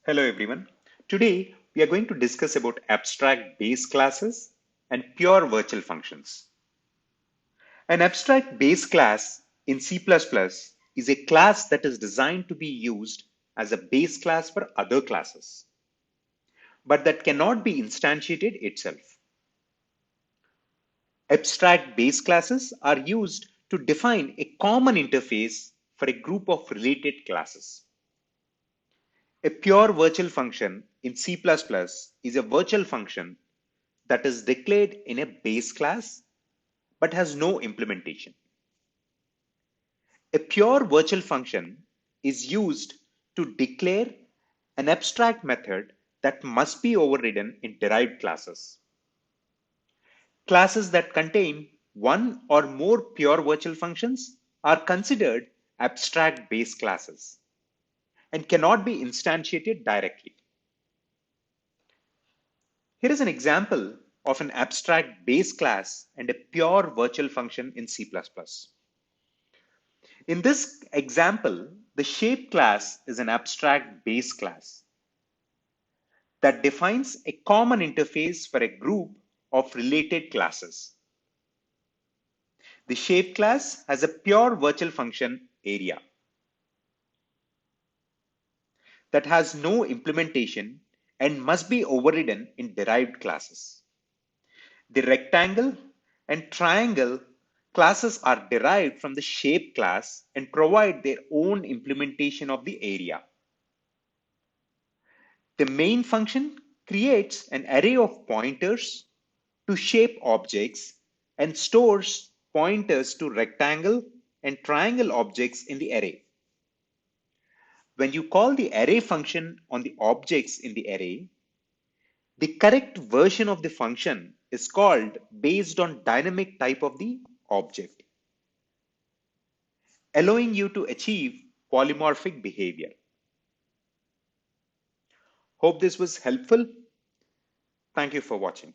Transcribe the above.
Hello everyone. Today we are going to discuss about abstract base classes and pure virtual functions. An abstract base class in C++ is a class that is designed to be used as a base class for other classes, but that cannot be instantiated itself. Abstract base classes are used to define a common interface for a group of related classes. A pure virtual function in C++ is a virtual function that is declared in a base class but has no implementation. A pure virtual function is used to declare an abstract method that must be overridden in derived classes. Classes that contain one or more pure virtual functions are considered abstract base classes and cannot be instantiated directly. Here is an example of an abstract base class and a pure virtual function in C++. In this example, the shape class is an abstract base class that defines a common interface for a group of related classes. The shape class has a pure virtual function area that has no implementation and must be overridden in derived classes. The rectangle and triangle classes are derived from the shape class and provide their own implementation of the area. The main function creates an array of pointers to shape objects and stores pointers to rectangle and triangle objects in the array. When you call the array function on the objects in the array, the correct version of the function is called based on dynamic type of the object, allowing you to achieve polymorphic behavior. Hope this was helpful. Thank you for watching.